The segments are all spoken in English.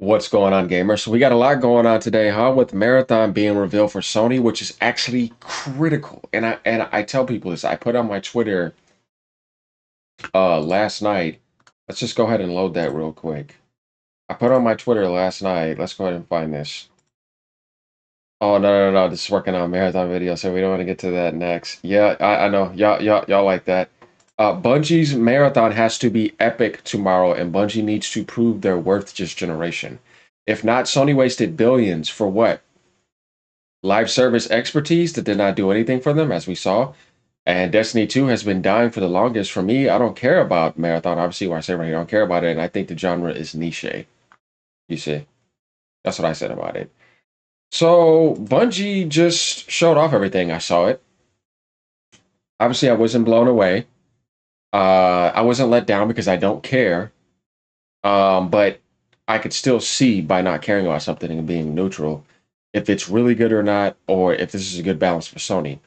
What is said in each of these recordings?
What's going on, gamers? So we got a lot going on today, huh? With Marathon being revealed for Sony, which is actually critical. And I tell people this. I put on my Twitter last night. Let's just go ahead and load that real quick. I put on my Twitter last night. Let's go ahead and find this. Oh no. This is working on Marathon video, so we don't want to get to that next. Yeah, I know. Y'all like that. Bungie's Marathon has to be epic tomorrow, and Bungie needs to prove their worth this generation. If not, Sony wasted billions for what? Live service expertise that did not do anything for them, as we saw. And Destiny 2 has been dying for the longest. For me, I don't care about Marathon. Obviously, when I say right here, I don't care about it. And I think the genre is niche. You see? That's what I said about it. So, Bungie just showed off everything. I saw it. Obviously, I wasn't blown away. I wasn't let down because I don't care. But I could still see by not caring about something and being neutral if it's really good or not, or if this is a good balance for Sony.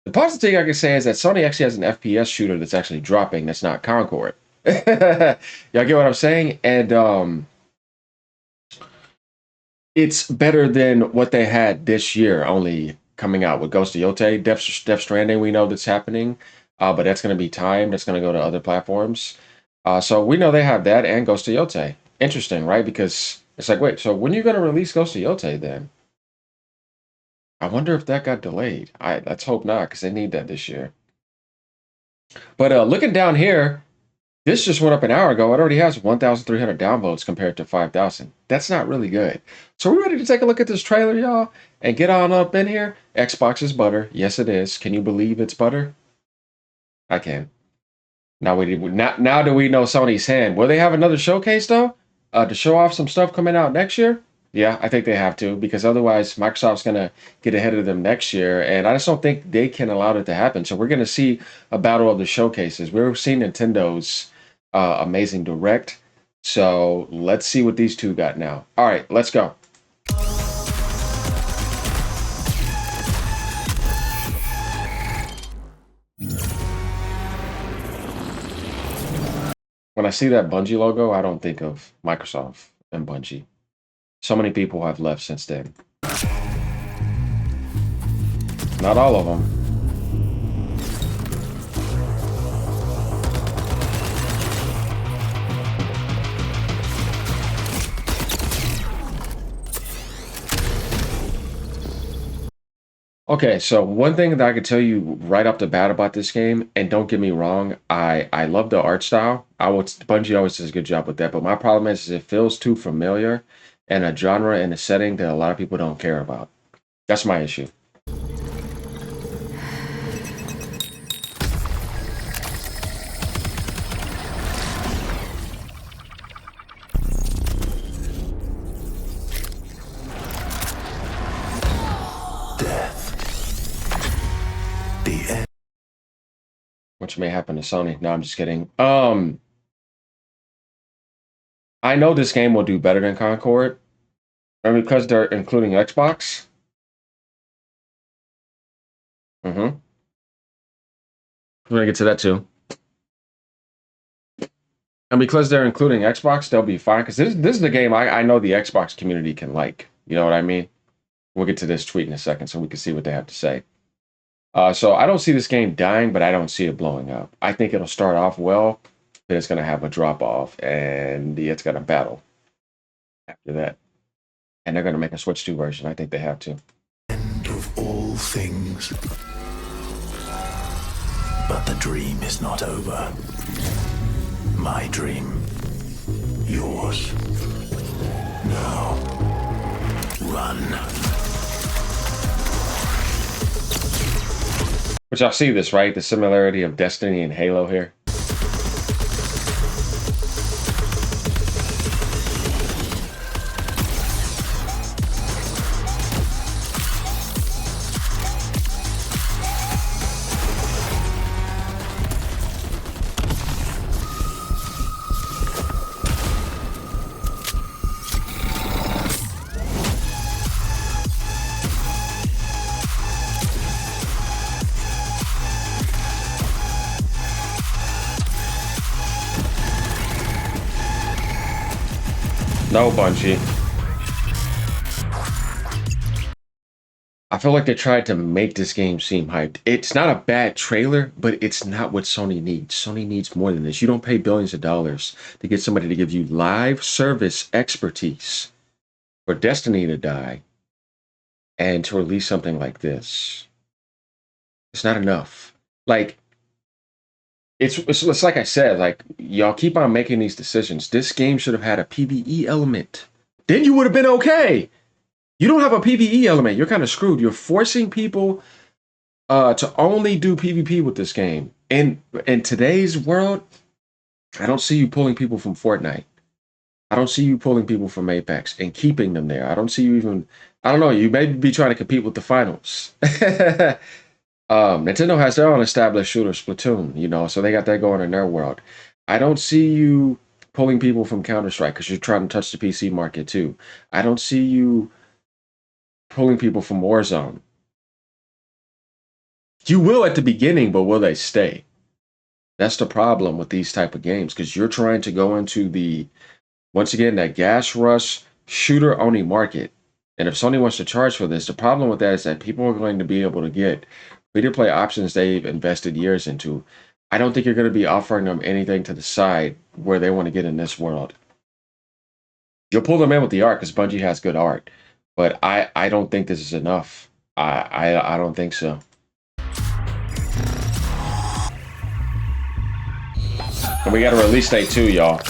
The positive thing I can say is that Sony actually has an FPS shooter that's actually dropping that's not Concord. Y'all get what I'm saying? And it's better than what they had this year, only coming out with Ghost of Yotei. Death Stranding, we know that's happening, but that's going to be timed. That's going to go to other platforms. So we know they have that and Ghost of Yotei. Interesting, right? Because it's like, wait, so when are you going to release Ghost of Yotei then? I wonder if that got delayed. Let's hope not, because they need that this year. But looking down here, this just went up an hour ago. It already has 1,300 downloads compared to 5,000. That's not really good. So we're ready to take a look at this trailer, y'all, and get on up in here. Xbox is butter. Yes, it is. Can you believe it's butter? I can. Now do we know Sony's hand? Will they have another showcase though? To show off some stuff coming out next year? Yeah, I think they have to, because otherwise Microsoft's gonna get ahead of them next year, and I just don't think they can allow it to happen. So we're gonna see a battle of the showcases. We're seeing Nintendo's amazing direct. So let's see what these two got now. All right, let's go. When I see that Bungie logo, I don't think of Microsoft and Bungie. So many people have left since then. Not all of them. Okay, so one thing that I could tell you right off the bat about this game, and don't get me wrong, I love the art style. Bungie always does a good job with that, but my problem is it feels too familiar and a genre and a setting that a lot of people don't care about. That's my issue. Which may happen to Sony. No, I'm just kidding. I know this game will do better than Concord, and because they're including Xbox. We're gonna get to that too. And because they're including Xbox, they'll be fine. Because this is the game I know the Xbox community can like. You know what I mean? We'll get to this tweet in a second so we can see what they have to say. So I don't see this game dying, but I don't see it blowing up. I think it'll start off well, but it's going to have a drop off, and it's going to battle after that. And they're going to make a Switch 2 version. I think they have to. End of all things. But the dream is not over. My dream. Yours. Now. Run. Which y'all see this, right? The similarity of Destiny and Halo here. No, Bungie. I feel like they tried to make this game seem hyped. It's not a bad trailer, but it's not what Sony needs. Sony needs more than this. You don't pay billions of dollars to get somebody to give you live service expertise for Destiny to die and to release something like this. It's not enough. Like, it's like I said, like, y'all keep on making these decisions. This game should have had a PvE element. Then you would have been okay. You don't have a PvE element. You're kind of screwed. You're forcing people to only do PvP with this game. In today's world, I don't see you pulling people from Fortnite. I don't see you pulling people from Apex and keeping them there. I don't see you even. I don't know. You may be trying to compete with the finals. Nintendo has their own established shooter, Splatoon. So they got that going in their world. I don't see you pulling people from Counter Strike because you're trying to touch the PC market too. I don't see you pulling people from Warzone. You will at the beginning, but will they stay? That's the problem with these type of games because you're trying to go into once again, that gas rush shooter only market. And if Sony wants to charge for this, the problem with that is that people are going to be able to get free-to-play options they've invested years into. I don't think you're going to be offering them anything to the side where they want to get in this world. You'll pull them in with the art because Bungie has good art, but I don't think this is enough. I don't think so. And we got a release date too, y'all.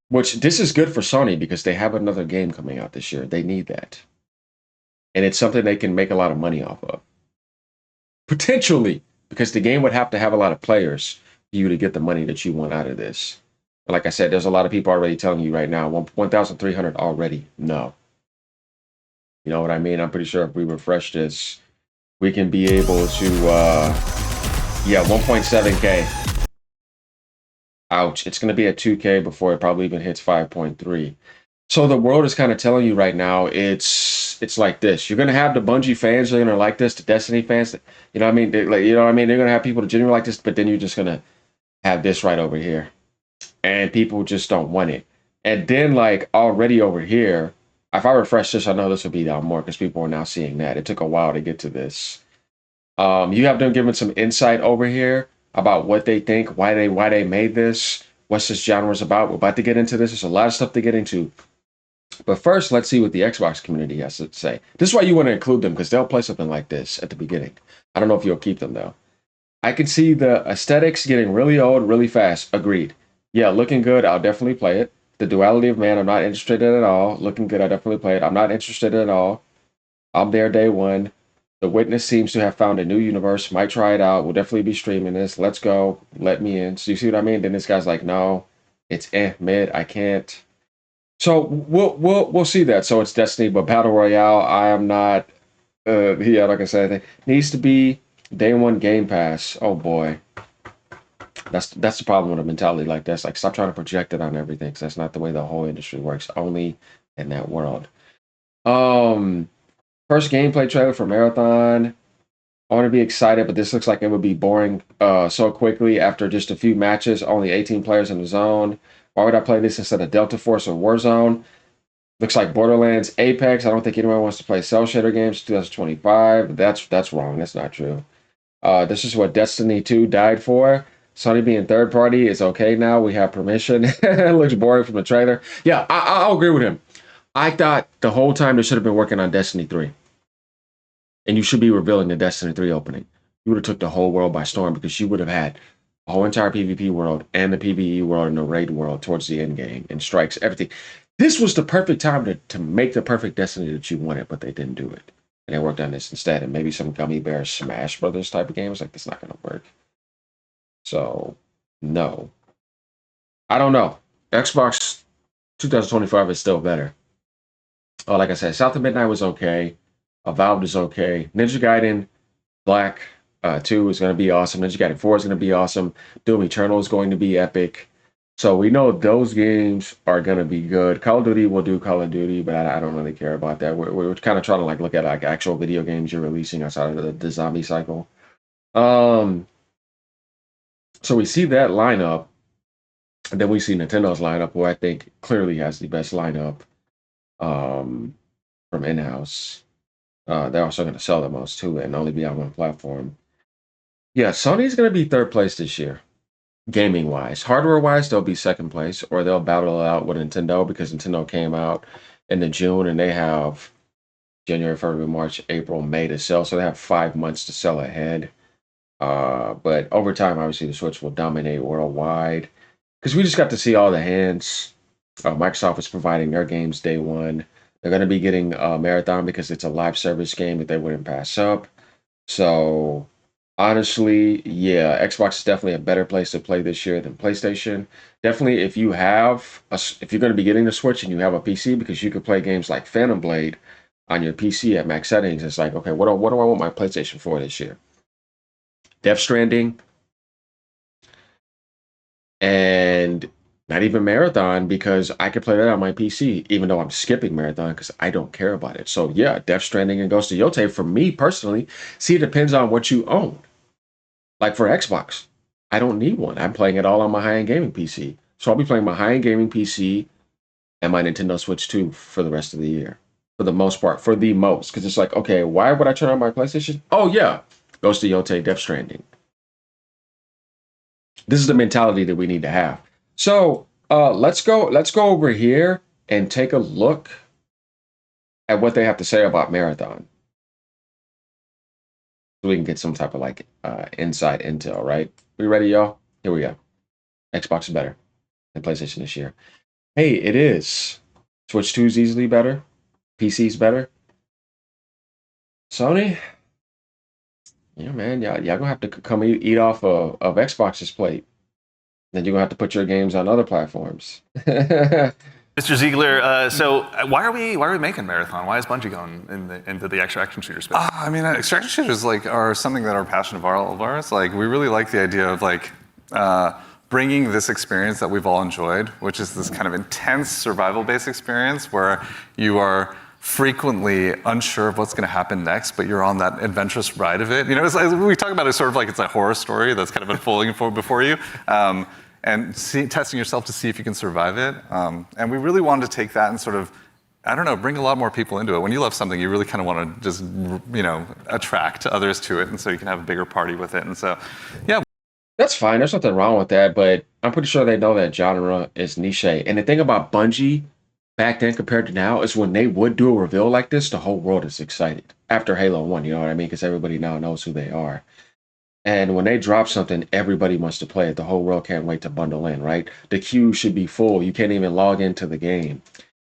Which, this is good for Sony because they have another game coming out this year. They need that. And it's something they can make a lot of money off of. Potentially, because the game would have to have a lot of players for you to get the money that you want out of this. But like I said, there's a lot of people already telling you right now, 1,300 already. No. You know what I mean? I'm pretty sure if we refresh this, we can be able to, yeah, 1.7K. Ouch. It's going to be at 2K before it probably even hits 5.3. So the world is kind of telling you right now, it's like this. You're going to have the Bungie fans, they're going to like this, the Destiny fans, you know what I mean? They're going to have people that genuinely like this, but then you're just going to have this right over here. And people just don't want it. And then, like, already over here, if I refresh this, I know this will be down more because people are now seeing that. It took a while to get to this. You have them giving some insight over here about what they think, why they made this, what's this genre is about. We're about to get into this. There's a lot of stuff to get into. But first, let's see what the Xbox community has to say. This is why you want to include them, because they'll play something like this at the beginning. I don't know if you'll keep them, though. I can see the aesthetics getting really old really fast. Agreed. Yeah, looking good. I'll definitely play it. The duality of man, I'm not interested in at all. Looking good, I definitely play it. I'm not interested in at all. I'm there day one. The Witness seems to have found a new universe. Might try it out. We'll definitely be streaming this. Let's go. Let me in. So you see what I mean? Then this guy's like, no, it's mid. I can't. So we'll see that. So it's Destiny, but Battle Royale, I am not. Yeah, like I said, it needs to be day one Game Pass. Oh boy, that's the problem with a mentality like this. Like, stop trying to project it on everything, because that's not the way the whole industry works. Only in that world. First gameplay trailer for Marathon. I want to be excited, but this looks like it would be boring so quickly after just a few matches. Only 18 players in the zone. Why would I play this instead of Delta Force or Warzone? Looks like Borderlands, Apex. I don't think anyone wants to play cell shader games 2025. That's wrong. That's not true. This is what Destiny 2 died for. Sony being third party is okay now. We have permission. It looks boring from the trailer. Yeah, I'll agree with him. I thought the whole time they should have been working on Destiny 3. And you should be revealing the Destiny 3 opening. You would have took the whole world by storm, because you would have had a whole entire PvP world and the PvE world and the raid world towards the end game and strikes, everything. This was the perfect time to make the perfect Destiny that you wanted, but they didn't do it. And they worked on this instead. And maybe some Gummy Bear Smash Brothers type of games, like, that's not going to work. So, no. I don't know. Xbox 2025 is still better. Oh, like I said, South of Midnight was okay. Valve is okay. Ninja Gaiden Black 2 is going to be awesome. Ninja Gaiden 4 is going to be awesome. Doom Eternal is going to be epic. So we know those games are going to be good. Call of Duty will do Call of Duty, but I don't really care about that. We're kind of trying to look at actual video games you're releasing outside of the zombie cycle. So we see that lineup, and then we see Nintendo's lineup, who I think clearly has the best lineup. from in-house. They're also going to sell the most too and only be on one platform. Yeah, Sony's going to be third place this year, gaming wise. Hardware wise, they'll be second place, or they'll battle it out with Nintendo because Nintendo came out in the June and they have January, February, March, April, May to sell, so they have 5 months to sell ahead. But over time, obviously, the Switch will dominate worldwide because we just got to see all the hands. Microsoft is providing their games day one. They're going to be getting Marathon because it's a live service game that they wouldn't pass up. So honestly, yeah, Xbox is definitely a better place to play this year than PlayStation. Definitely, if you have if you're going to be getting the Switch and you have a PC, because you could play games like Phantom Blade on your PC at max settings. It's like, okay, what do I want my PlayStation for this year? Death Stranding, and not even Marathon because I could play that on my PC, even though I'm skipping Marathon because I don't care about it. So yeah, Death Stranding and Ghost of Yotei for me personally. See, it depends on what you own. Like for Xbox, I don't need one. I'm playing it all on my high-end gaming PC. So I'll be playing my high-end gaming PC and my Nintendo Switch 2 for the rest of the year. For the most part, for the most. Because it's like, okay, why would I turn on my PlayStation? Oh yeah, Ghost of Yotei, Death Stranding. This is the mentality that we need to have. So let's go over here and take a look at what they have to say about Marathon. So we can get some type of like inside intel, right? We ready, y'all? Here we go. Xbox is better than PlayStation this year. Hey, it is. Switch 2 is easily better. PC's better. Sony, yeah, man, y'all gonna have to come eat off of Xbox's plate. Then you're gonna have to put your games on other platforms. Mr. Ziegler, so why are we making Marathon? Why is Bungie going into the extraction shooter space? I mean, extraction shooters are something that are passion of all of ours. Like, we really like the idea of bringing this experience that we've all enjoyed, which is this kind of intense survival-based experience where you are frequently unsure of what's going to happen next, but you're on that adventurous ride of it. You know, it's like, we talk about it sort of like it's a horror story that's kind of unfolding before you, and testing yourself to see if you can survive it. And we really wanted to take that and sort of, I don't know, bring a lot more people into it. When you love something, you really kind of want to just, attract others to it, and so you can have a bigger party with it. And so, yeah. That's fine. There's nothing wrong with that, but I'm pretty sure they know that genre is niche. And the thing about Bungie back then compared to now is when they would do a reveal like this, the whole world is excited. After Halo 1, you know what I mean? Because everybody now knows who they are. And when they drop something, everybody wants to play it. The whole world can't wait to bundle in, right? The queue should be full. You can't even log into the game.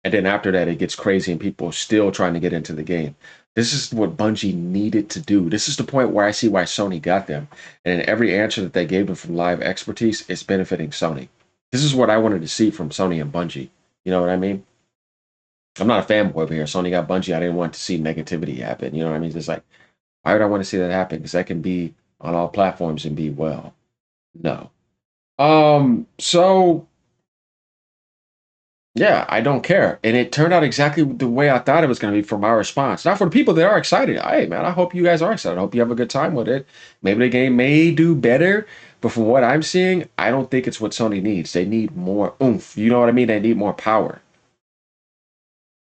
And then after that, it gets crazy and people are still trying to get into the game. This is what Bungie needed to do. This is the point where I see why Sony got them. And every answer that they gave them from live expertise is benefiting Sony. This is what I wanted to see from Sony and Bungie. You know what I mean? I'm not a fanboy over here. Sony got Bungie. I didn't want to see negativity happen. You know what I mean? It's just like, why would I want to see that happen? Because that can be on all platforms and be well. No. So yeah, I don't care. And it turned out exactly the way I thought it was going to be for my response. Now, for the people that are excited, hey, man, I hope you guys are excited. I hope you have a good time with it. Maybe the game may do better, but from what I'm seeing, I don't think it's what Sony needs. They need more oomph. You know what I mean? They need more power.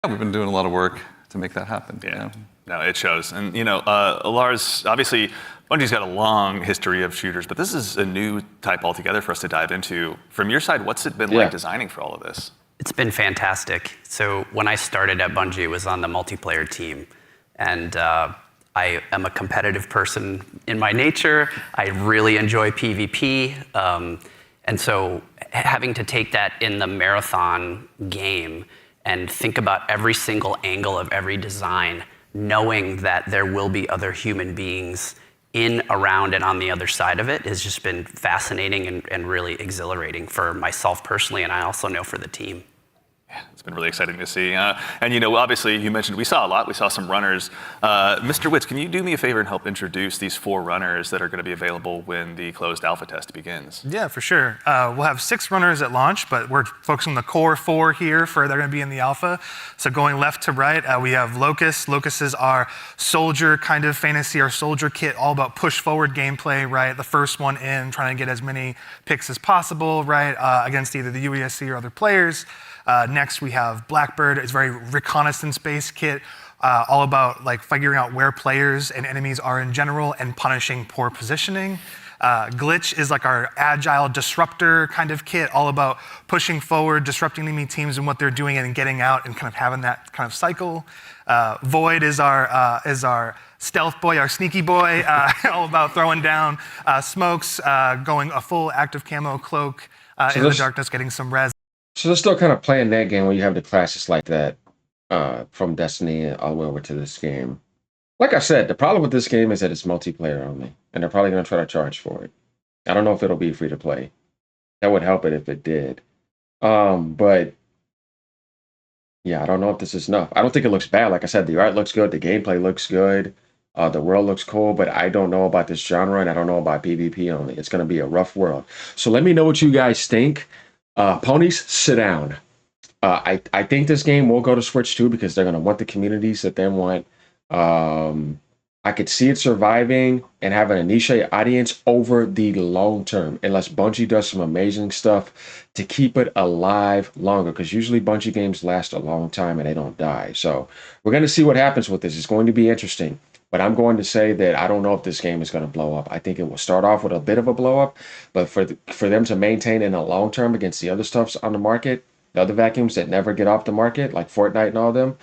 Yeah, we've been doing a lot of work to make that happen. Yeah. No, it shows. And, Lars, obviously, Bungie's got a long history of shooters, but this is a new type altogether for us to dive into. From your side, what's it been like designing for all of this? It's been fantastic. So when I started at Bungie, it was on the multiplayer team. And I am a competitive person in my nature. I really enjoy PvP. And so having to take that in the Marathon game and think about every single angle of every design, knowing that there will be other human beings in, around, and on the other side of it has just been fascinating and really exhilarating for myself personally, and I also know for the team. Yeah, it's been really exciting to see. And obviously, you mentioned we saw a lot. We saw some runners. Mr. Witz, can you do me a favor and help introduce these 4 runners that are going to be available when the closed alpha test begins? Yeah, for sure. We'll have 6 runners at launch, but we're focusing on the core 4 here they're going to be in the alpha. So going left to right, we have Locust. Locust is our soldier kind of fantasy, our soldier kit, all about push forward gameplay, right? The first one in, trying to get as many picks as possible, right? Against either the UESC or other players. Next, we have Blackbird. It's a very reconnaissance-based kit, all about like figuring out where players and enemies are in general and punishing poor positioning. Glitch is like our agile disruptor kind of kit, all about pushing forward, disrupting enemy teams and what they're doing, and getting out and kind of having that kind of cycle. Void is our stealth boy, our sneaky boy, all about throwing down smokes, going a full active camo cloak in the darkness, getting some res. So they're still kind of playing that game where you have the classes like that from Destiny all the way over to this game. Like I said, the problem with this game is that it's multiplayer only, and they're probably going to try to charge for it. I don't know if it'll be free to play. That would help it if it did. But yeah, I don't know if this is enough. I don't think it looks bad. Like I said, the art looks good, the gameplay looks good, the world looks cool, but I don't know about this genre, and I don't know about PvP only. It's going to be a rough world. So let me know what you guys think. Ponies, sit down. I think this game will go to Switch too, because they're going to want the communities that they want. I could see it surviving and having a niche audience over the long term, unless Bungie does some amazing stuff to keep it alive longer, because usually Bungie games last a long time and they don't die. So we're going to see what happens with this. It's going to be interesting, but I'm going to say that I don't know if this game is going to blow up. I think it will start off with a bit of a blow up, but for them to maintain in the long term against the other stuffs on the market, the other vacuums that never get off the market, like Fortnite and all them,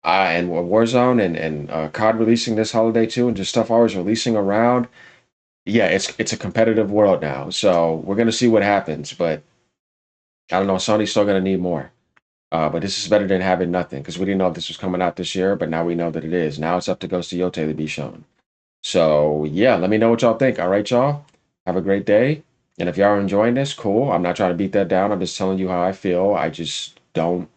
and Warzone and COD releasing this holiday too, and just stuff always releasing around. Yeah, it's a competitive world now, so we're gonna see what happens. But I don't know, Sony's still gonna need more. But this is better than having nothing, because we didn't know if this was coming out this year, but now we know that it is. Now it's up to Ghost of Yote to be shown. So yeah, let me know what y'all think. All right, y'all. Have a great day. And if y'all are enjoying this, cool. I'm not trying to beat that down. I'm just telling you how I feel. I just don't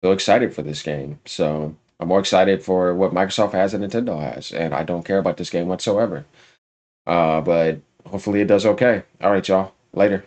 feel excited for this game. So I'm more excited for what Microsoft has and Nintendo has, and I don't care about this game whatsoever. But hopefully it does okay. All right, y'all. Later.